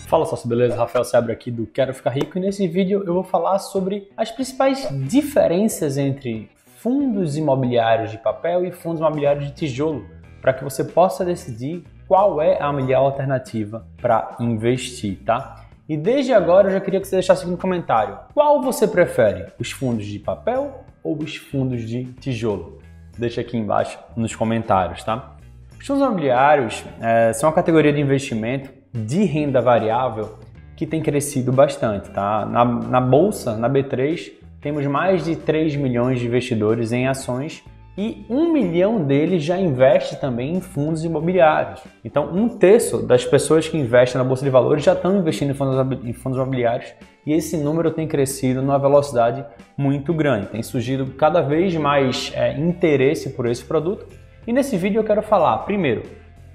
Fala sócio, beleza? Rafael Seabra aqui do Quero Ficar Rico e nesse vídeo eu vou falar sobre as principais diferenças entre fundos imobiliários de papel e fundos imobiliários de tijolo, para que você possa decidir qual é a melhor alternativa para investir, tá? E desde agora eu já queria que você deixasse aqui no comentário, qual você prefere, os fundos de papel ou os fundos de tijolo? Deixa aqui embaixo nos comentários, tá? Os fundos imobiliários são uma categoria de investimento de renda variável que tem crescido bastante, tá? Na Bolsa, na B3, temos mais de 3 milhões de investidores em ações e 1 milhão deles já investe também em fundos imobiliários. Então, 1/3 das pessoas que investem na Bolsa de Valores já estão investindo em fundos imobiliários e esse número tem crescido numa velocidade muito grande. Tem surgido cada vez mais interesse por esse produto e nesse vídeo eu quero falar, primeiro,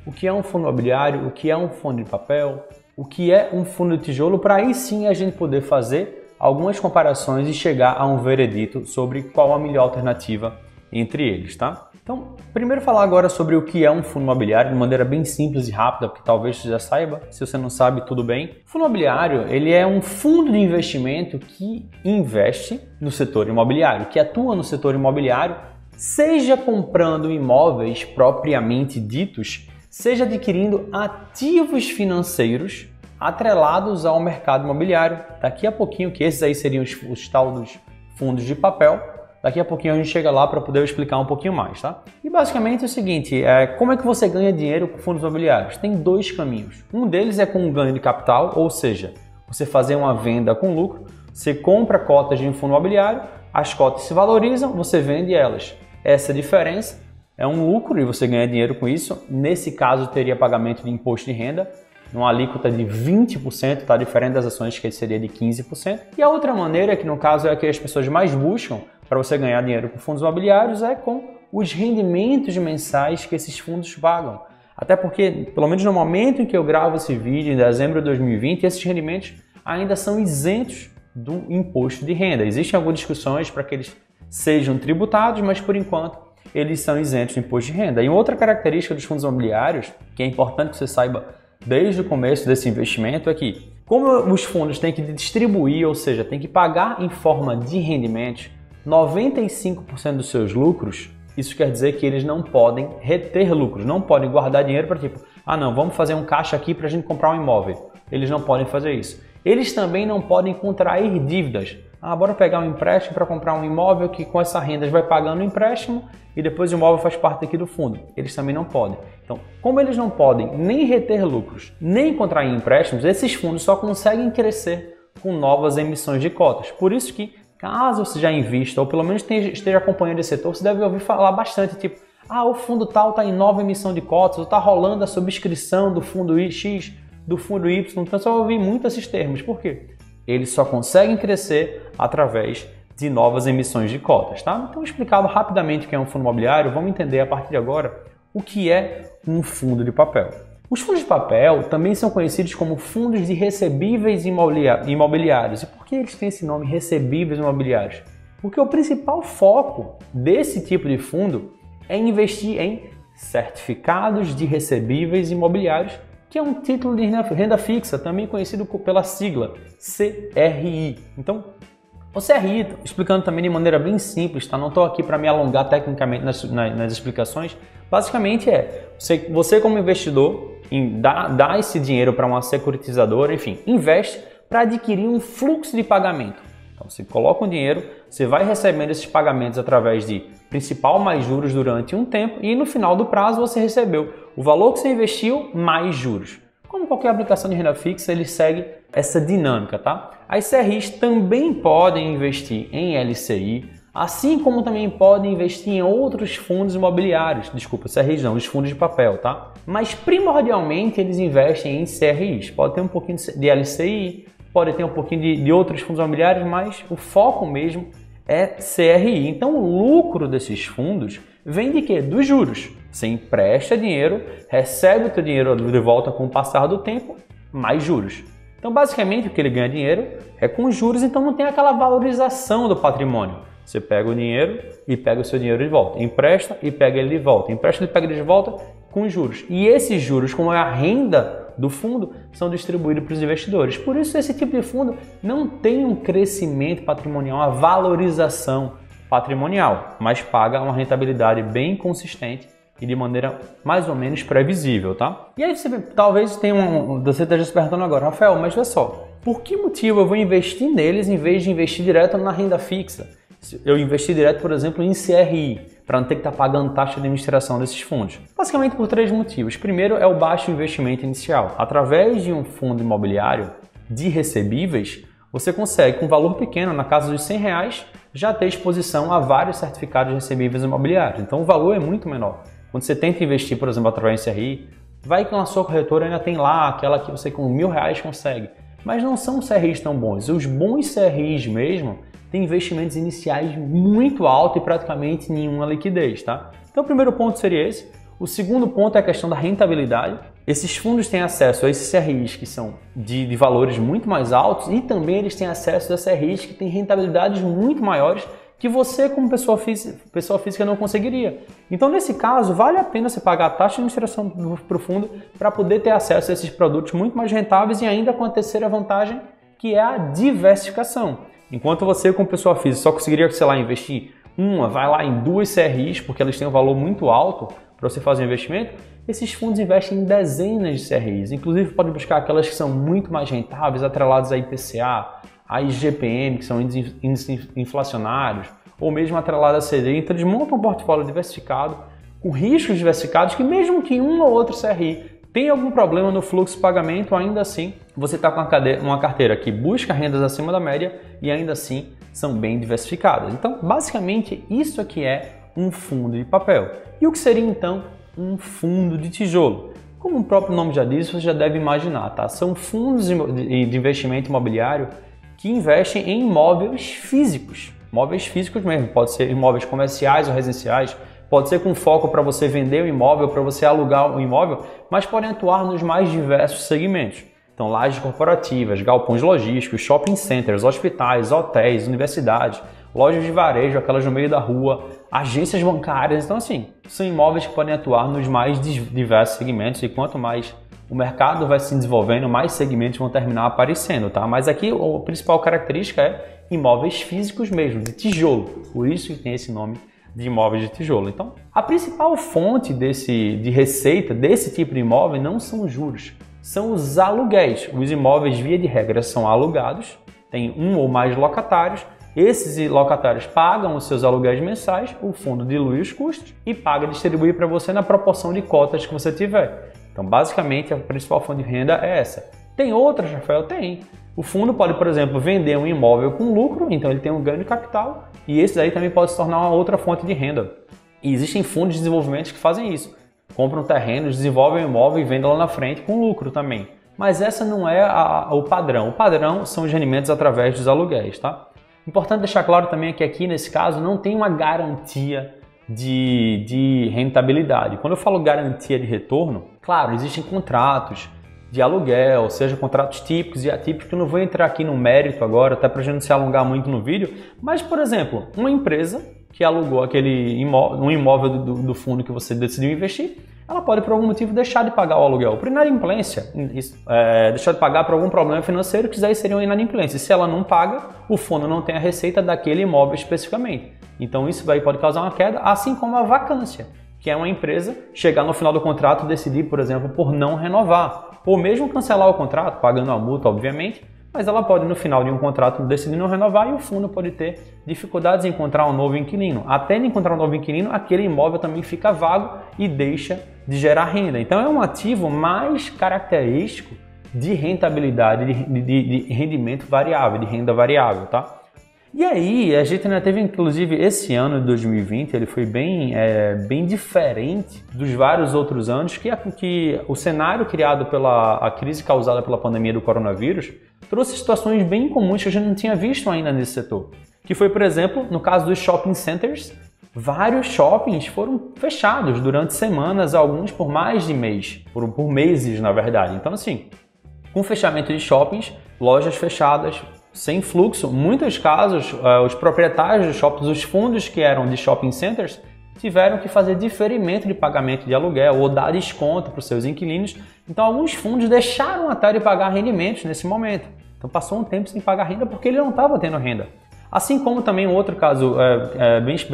o que é um fundo imobiliário, o que é um fundo de papel, o que é um fundo de tijolo, para aí sim a gente poder fazer algumas comparações e chegar a um veredito sobre qual a melhor alternativa entre eles, tá? Então, primeiro falar agora sobre o que é um fundo imobiliário de maneira bem simples e rápida, porque talvez você já saiba, se você não sabe, tudo bem. O fundo imobiliário, ele é um fundo de investimento que investe no setor imobiliário, que atua no setor imobiliário, seja comprando imóveis propriamente ditos, seja adquirindo ativos financeiros atrelados ao mercado imobiliário. Daqui a pouquinho, que esses aí seriam os tal dos fundos de papel, daqui a pouquinho a gente chega lá para poder explicar um pouquinho mais, tá? E basicamente é o seguinte, como é que você ganha dinheiro com fundos imobiliários? Tem dois caminhos. Um deles é com ganho de capital, ou seja, você fazer uma venda com lucro, você compra cotas de um fundo imobiliário, as cotas se valorizam, você vende elas. Essa diferença é um lucro e você ganha dinheiro com isso. Nesse caso, teria pagamento de imposto de renda, numa alíquota de 20%, tá? Diferente das ações, que seria de 15%. E a outra maneira, que no caso é a que as pessoas mais buscam para você ganhar dinheiro com fundos imobiliários, é com os rendimentos mensais que esses fundos pagam. Até porque, pelo menos no momento em que eu gravo esse vídeo, em dezembro de 2020, esses rendimentos ainda são isentos do imposto de renda. Existem algumas discussões para que eles sejam tributados, mas por enquanto eles são isentos do imposto de renda. E outra característica dos fundos imobiliários, que é importante que você saiba desde o começo desse investimento, é que, como os fundos têm que distribuir, ou seja, têm que pagar em forma de rendimentos 95% dos seus lucros, isso quer dizer que eles não podem reter lucros, não podem guardar dinheiro para tipo, não, vamos fazer um caixa aqui para a gente comprar um imóvel. Eles não podem fazer isso. Eles também não podem contrair dívidas. Bora pegar um empréstimo para comprar um imóvel que com essa renda vai pagando o empréstimo e depois o imóvel faz parte aqui do fundo. Eles também não podem. Então, como eles não podem nem reter lucros, nem contrair empréstimos, esses fundos só conseguem crescer com novas emissões de cotas. Por isso que, caso você já invista ou pelo menos esteja acompanhando esse setor, você deve ouvir falar bastante, tipo, o fundo tal está em nova emissão de cotas, ou está rolando a subscrição do fundo X, do fundo Y. Então, você vai ouvir muito esses termos. Por quê? Eles só conseguem crescer através de novas emissões de cotas, tá? Então, explicado rapidamente o que é um fundo imobiliário, vamos entender a partir de agora o que é um fundo de papel. Os fundos de papel também são conhecidos como fundos de recebíveis imobiliários. E por que eles têm esse nome, recebíveis imobiliários? Porque o principal foco desse tipo de fundo é investir em certificados de recebíveis imobiliários, que é um título de renda fixa, também conhecido pela sigla CRI. Então, o CRI, explicando também de maneira bem simples, tá? Não estou aqui para me alongar tecnicamente nas explicações, basicamente você como investidor dá esse dinheiro para uma securitizadora, enfim, investe para adquirir um fluxo de pagamento. Então, você coloca um dinheiro, você vai recebendo esses pagamentos através de principal mais juros durante um tempo e no final do prazo você recebeu o valor que você investiu mais juros. Como qualquer aplicação de renda fixa, ele segue essa dinâmica, tá? As CRIs também podem investir em LCI, assim como também podem investir em outros fundos imobiliários. Desculpa, CRIs não, os fundos de papel, tá? Mas primordialmente eles investem em CRIs. Pode ter um pouquinho de LCI, pode ter um pouquinho de outros fundos imobiliários, mas o foco mesmo é CRI. Então o lucro desses fundos vem de quê? Dos juros. Você empresta dinheiro, recebe o teu dinheiro de volta com o passar do tempo, mais juros. Então basicamente o que ele ganha dinheiro é com juros, então não tem aquela valorização do patrimônio. Você pega o dinheiro e pega o seu dinheiro de volta. Empresta e pega ele de volta. Empresta e pega ele de volta com juros. E esses juros, como é a renda do fundo são distribuídos para os investidores. Por isso, esse tipo de fundo não tem um crescimento patrimonial, uma valorização patrimonial, mas paga uma rentabilidade bem consistente e de maneira mais ou menos previsível, tá? E aí você talvez você esteja se perguntando agora, Rafael, mas olha só, por que motivo eu vou investir neles em vez de investir direto na renda fixa? Eu investir direto, por exemplo, em CRI, para não ter que estar pagando taxa de administração desses fundos. Basicamente por 3 motivos. Primeiro é o baixo investimento inicial. Através de um fundo imobiliário de recebíveis, você consegue, com um valor pequeno, na casa dos R$100, já ter exposição a vários certificados de recebíveis imobiliários. Então o valor é muito menor. Quando você tenta investir, por exemplo, através de CRI, vai que na sua corretora ainda tem lá aquela que você com R$1.000 consegue. Mas não são CRIs tão bons. Os bons CRIs mesmo têm investimentos iniciais muito altos e praticamente nenhuma liquidez, tá? Então o primeiro ponto seria esse. O segundo ponto é a questão da rentabilidade. Esses fundos têm acesso a esses CRIs que são de valores muito mais altos e também eles têm acesso a CRIs que têm rentabilidades muito maiores que você, como pessoa física, não conseguiria. Então, nesse caso, vale a pena você pagar a taxa de administração para o fundo para poder ter acesso a esses produtos muito mais rentáveis e ainda com a terceira vantagem, que é a diversificação. Enquanto você, como pessoa física, só conseguiria, sei lá, investir vai lá em 2 CRIs, porque eles têm um valor muito alto para você fazer um investimento, esses fundos investem em dezenas de CRIs. Inclusive, pode buscar aquelas que são muito mais rentáveis, atreladas a IPCA, a IGPM, que são índices inflacionários, ou mesmo atreladas a CDI. Então, eles montam um portfólio diversificado, com riscos diversificados, que mesmo que um ou outro CRI tenha algum problema no fluxo de pagamento, ainda assim, você está com uma carteira que busca rendas acima da média e ainda assim são bem diversificadas. Então, basicamente, isso aqui é um fundo de papel. E o que seria, então, um fundo de tijolo? Como o próprio nome já diz, você já deve imaginar, tá? São fundos de investimento imobiliário que investem em imóveis físicos mesmo, pode ser imóveis comerciais ou residenciais, pode ser com foco para você vender o imóvel, para você alugar o imóvel, mas podem atuar nos mais diversos segmentos. Então, lajes corporativas, galpões logísticos, shopping centers, hospitais, hotéis, universidades, lojas de varejo, aquelas no meio da rua, agências bancárias. Então, assim, são imóveis que podem atuar nos mais diversos segmentos e quanto mais o mercado vai se desenvolvendo, mais segmentos vão terminar aparecendo, tá? Mas aqui a principal característica é imóveis físicos mesmo, de tijolo. Por isso que tem esse nome de imóveis de tijolo. Então, a principal fonte de receita desse tipo de imóvel não são os juros, são os aluguéis. Os imóveis, via de regra, são alugados, tem um ou mais locatários. Esses locatários pagam os seus aluguéis mensais, o fundo dilui os custos e paga distribuir para você na proporção de cotas que você tiver. Então, basicamente, a principal fonte de renda é essa. Tem outras, Rafael? Tem. O fundo pode, por exemplo, vender um imóvel com lucro, então ele tem um ganho de capital, e esse daí também pode se tornar uma outra fonte de renda. E existem fundos de desenvolvimento que fazem isso. Compram terrenos, desenvolvem o imóvel e vendem lá na frente com lucro também. Mas essa não é o padrão. O padrão são os rendimentos através dos aluguéis, tá? Importante deixar claro também que aqui, nesse caso, não tem uma garantia de rentabilidade. Quando eu falo garantia de retorno, claro, existem contratos de aluguel, seja contratos típicos e atípicos, que eu não vou entrar aqui no mérito agora, até para a gente não se alongar muito no vídeo, mas, por exemplo, uma empresa que alugou um imóvel do fundo que você decidiu investir, ela pode, por algum motivo, deixar de pagar o aluguel. Por inadimplência, deixar de pagar por algum problema financeiro, que daí seria uma inadimplência. Se ela não paga, o fundo não tem a receita daquele imóvel especificamente. Então isso daí pode causar uma queda, assim como a vacância, que é uma empresa chegar no final do contrato e decidir, por exemplo, por não renovar, ou mesmo cancelar o contrato, pagando a multa, obviamente, mas ela pode, no final de um contrato, decidir não renovar e o fundo pode ter dificuldades em encontrar um novo inquilino. Até de encontrar um novo inquilino, aquele imóvel também fica vago e deixa de gerar renda. Então é um ativo mais característico de rentabilidade, de rendimento variável, de renda variável, tá? E aí, a gente ainda teve, inclusive, esse ano de 2020, ele foi bem diferente dos vários outros anos, que o cenário criado pela crise causada pela pandemia do coronavírus trouxe situações bem comuns que a gente não tinha visto ainda nesse setor. Que foi, por exemplo, no caso dos shopping centers, vários shoppings foram fechados durante semanas, alguns por mais de mês, por meses, na verdade. Então, assim, com fechamento de shoppings, lojas fechadas, sem fluxo, em muitos casos, os proprietários dos shoppings, os fundos que eram de shopping centers, tiveram que fazer diferimento de pagamento de aluguel ou dar desconto para os seus inquilinos. Então, alguns fundos deixaram até de pagar rendimentos nesse momento. Então, passou um tempo sem pagar renda porque ele não estava tendo renda. Assim como também um outro caso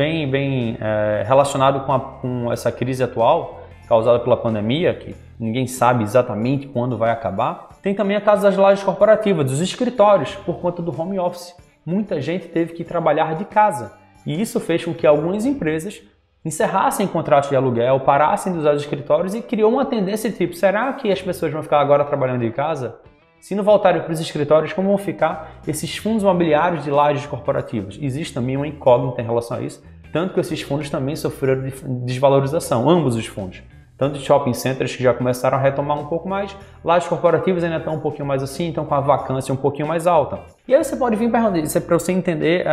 bem relacionado com essa crise atual, causada pela pandemia, que ninguém sabe exatamente quando vai acabar. Tem também a caso das lajes corporativas, dos escritórios, por conta do home office. Muita gente teve que trabalhar de casa. E isso fez com que algumas empresas encerrassem contratos de aluguel, parassem de usar os escritórios e criou uma tendência tipo, será que as pessoas vão ficar agora trabalhando de casa? Se não voltarem para os escritórios, como vão ficar esses fundos imobiliários de lajes corporativas? Existe também uma incógnita em relação a isso, tanto que esses fundos também sofreram desvalorização, ambos os fundos. Tanto de shopping centers que já começaram a retomar um pouco mais, lajes corporativas ainda estão um pouquinho mais assim, então com a vacância um pouquinho mais alta. E aí você pode vir perguntar, isso é para você entender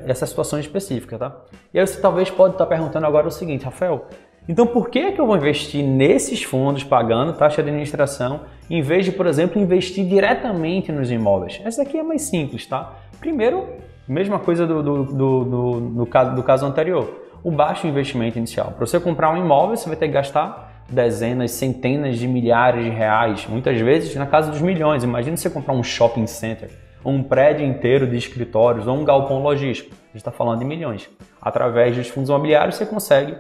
essa situação específica, tá? E aí você talvez pode estar perguntando agora o seguinte, Rafael, então por que eu vou investir nesses fundos pagando taxa de administração, em vez de, por exemplo, investir diretamente nos imóveis? Essa aqui é mais simples, tá? Primeiro, mesma coisa do caso anterior. O baixo investimento inicial. Para você comprar um imóvel, você vai ter que gastar dezenas, centenas de milhares de reais, muitas vezes na casa dos milhões. Imagina você comprar um shopping center, ou um prédio inteiro de escritórios, ou um galpão logístico. A gente está falando de milhões. Através dos fundos imobiliários, você consegue,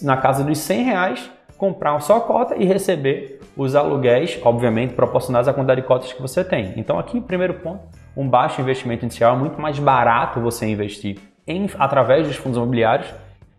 na casa dos 100 reais, comprar uma só cota e receber os aluguéis, obviamente, proporcionais à quantidade de cotas que você tem. Então aqui, primeiro ponto, um baixo investimento inicial, é muito mais barato você investir através dos fundos imobiliários.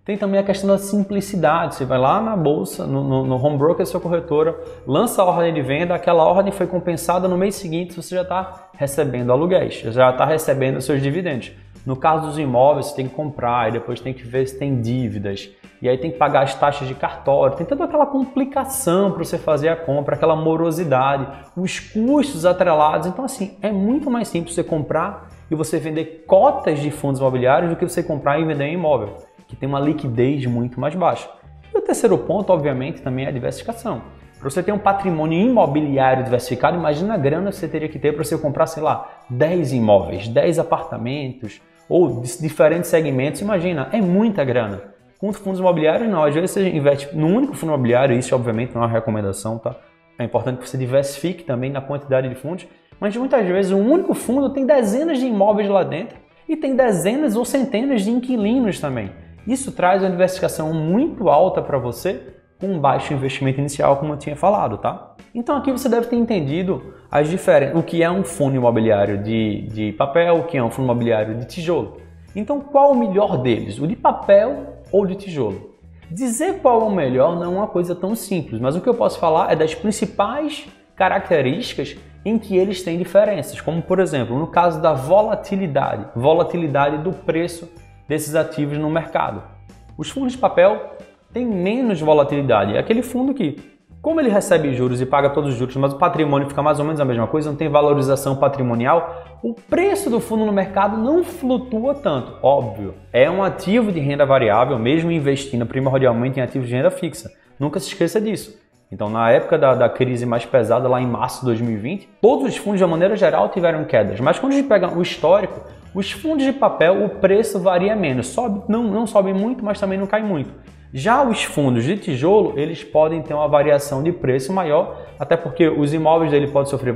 Tem também a questão da simplicidade. Você vai lá na bolsa, no home broker da sua corretora, lança a ordem de venda, aquela ordem foi compensada no mês seguinte, você já está recebendo aluguéis, já está recebendo os seus dividendos. No caso dos imóveis, você tem que comprar e depois tem que ver se tem dívidas. E aí tem que pagar as taxas de cartório, tem toda aquela complicação para você fazer a compra, aquela morosidade, os custos atrelados. Então assim, é muito mais simples você comprar e você vender cotas de fundos imobiliários do que você comprar e vender um imóvel, que tem uma liquidez muito mais baixa. E o terceiro ponto, obviamente, também é a diversificação. Para você ter um patrimônio imobiliário diversificado, imagina a grana que você teria que ter para você comprar, sei lá, 10 imóveis, 10 apartamentos ou diferentes segmentos. Imagina, é muita grana. Com fundos imobiliários, não. Às vezes você investe num único fundo imobiliário, isso obviamente não é uma recomendação, tá? É importante que você diversifique também na quantidade de fundos, mas muitas vezes um único fundo tem dezenas de imóveis lá dentro e tem dezenas ou centenas de inquilinos também. Isso traz uma diversificação muito alta para você com um baixo investimento inicial, como eu tinha falado, tá? Então aqui você deve ter entendido as diferenças, o que é um fundo imobiliário de papel, o que é um fundo imobiliário de tijolo. Então qual o melhor deles, o de papel ou de tijolo? Dizer qual é o melhor não é uma coisa tão simples, mas o que eu posso falar é das principais características em que eles têm diferenças, como por exemplo, no caso da volatilidade do preço desses ativos no mercado. Os fundos de papel têm menos volatilidade, é aquele fundo que, como ele recebe juros e paga todos os juros, mas o patrimônio fica mais ou menos a mesma coisa, não tem valorização patrimonial, o preço do fundo no mercado não flutua tanto. Óbvio, é um ativo de renda variável, mesmo investindo primordialmente em ativos de renda fixa. Nunca se esqueça disso. Então, na época da crise mais pesada, lá em março de 2020, todos os fundos, de uma maneira geral, tiveram quedas. Mas quando a gente pega o histórico, os fundos de papel, o preço varia menos. Não sobe muito, mas também não cai muito. Já os fundos de tijolo, eles podem ter uma variação de preço maior, até porque os imóveis dele podem sofrer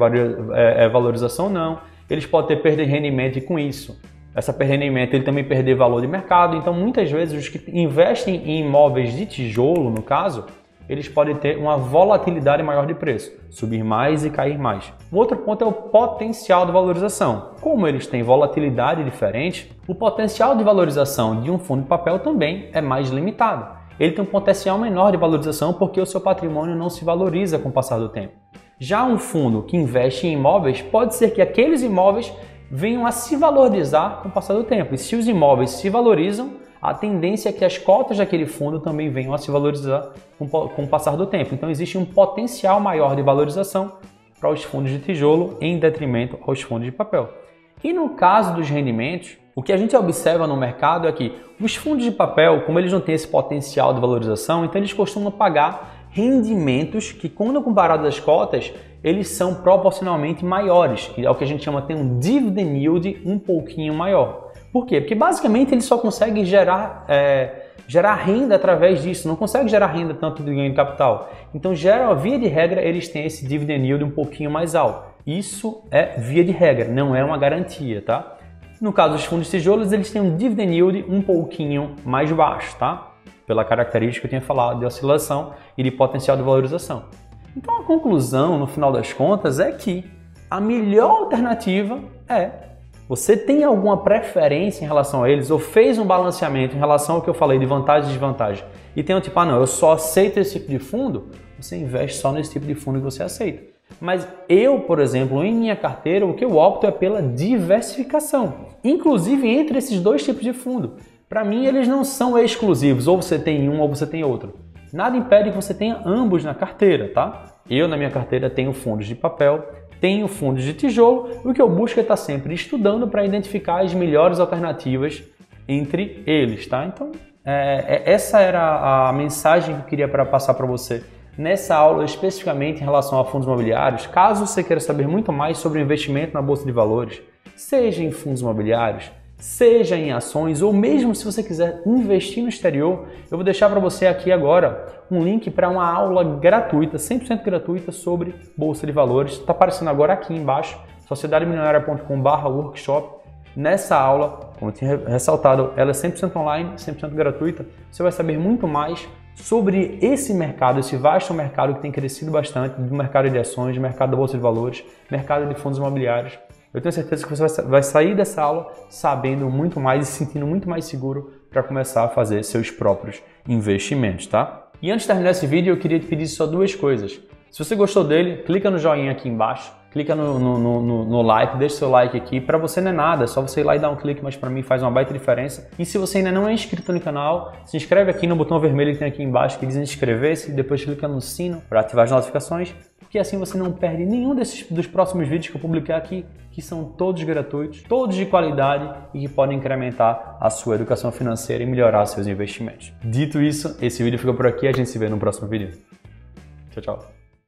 valorização ou não, eles podem ter perda de rendimento e com isso, essa perda de rendimento, ele também perder valor de mercado. Então, muitas vezes, os que investem em imóveis de tijolo, no caso, eles podem ter uma volatilidade maior de preço, subir mais e cair mais. O outro ponto é o potencial de valorização. Como eles têm volatilidade diferente, o potencial de valorização de um fundo de papel também é mais limitado. Ele tem um potencial menor de valorização porque o seu patrimônio não se valoriza com o passar do tempo. Já um fundo que investe em imóveis, pode ser que aqueles imóveis venham a se valorizar com o passar do tempo. E se os imóveis se valorizam, a tendência é que as cotas daquele fundo também venham a se valorizar com o passar do tempo. Então existe um potencial maior de valorização para os fundos de tijolo em detrimento aos fundos de papel. E no caso dos rendimentos, o que a gente observa no mercado é que os fundos de papel, como eles não têm esse potencial de valorização, então eles costumam pagar rendimentos que, quando comparados às cotas, eles são proporcionalmente maiores. É o que a gente chama de ter um dividend yield um pouquinho maior. Por quê? Porque basicamente ele só consegue gerar gerar renda através disso, não consegue gerar renda tanto do ganho de capital. Então, via de regra, eles têm esse dividend yield um pouquinho mais alto. Isso é via de regra, não é uma garantia, tá? No caso dos fundos de tijolos, eles têm um dividend yield um pouquinho mais baixo, tá? Pela característica que eu tinha falado de oscilação e de potencial de valorização. Então, a conclusão, no final das contas, é que a melhor alternativa você tem alguma preferência em relação a eles ou fez um balanceamento em relação ao que eu falei de vantagem e desvantagem e tem um tipo, não, eu só aceito esse tipo de fundo, você investe só nesse tipo de fundo que você aceita. Mas eu, por exemplo, em minha carteira, o que eu opto é pela diversificação, inclusive entre esses dois tipos de fundo. Para mim, eles não são exclusivos, ou você tem um ou você tem outro. Nada impede que você tenha ambos na carteira, tá? Eu, na minha carteira, tenho fundos de papel, tenho fundos de tijolo, o que eu busco é estar sempre estudando para identificar as melhores alternativas entre eles, tá? Então, essa era a mensagem que eu queria passar para você nessa aula, especificamente em relação a fundos imobiliários. Caso você queira saber muito mais sobre o investimento na Bolsa de Valores, seja em fundos imobiliários, seja em ações, ou mesmo se você quiser investir no exterior, eu vou deixar para você aqui agora um link para uma aula gratuita, 100% gratuita sobre Bolsa de Valores. Está aparecendo agora aqui embaixo, sociedademilionaria.com/workshop. Nessa aula, como eu tinha ressaltado, ela é 100% online, 100% gratuita. Você vai saber muito mais sobre esse mercado, esse vasto mercado que tem crescido bastante, do mercado de ações, do mercado da Bolsa de Valores, mercado de fundos imobiliários. Eu tenho certeza que você vai sair dessa aula sabendo muito mais e se sentindo muito mais seguro para começar a fazer seus próprios investimentos, tá? E antes de terminar esse vídeo, eu queria te pedir só duas coisas. Se você gostou dele, clica no joinha aqui embaixo, clica no like, deixa seu like aqui. Para você não é nada, é só você ir lá e dar um clique, mas para mim faz uma baita diferença. E se você ainda não é inscrito no canal, se inscreve aqui no botão vermelho que tem aqui embaixo que diz inscrever-se, depois clica no sino para ativar as notificações, porque assim você não perde nenhum dos próximos vídeos que eu publicar aqui, que são todos gratuitos, todos de qualidade e que podem incrementar a sua educação financeira e melhorar seus investimentos. Dito isso, esse vídeo fica por aqui, a gente se vê no próximo vídeo. Tchau, tchau.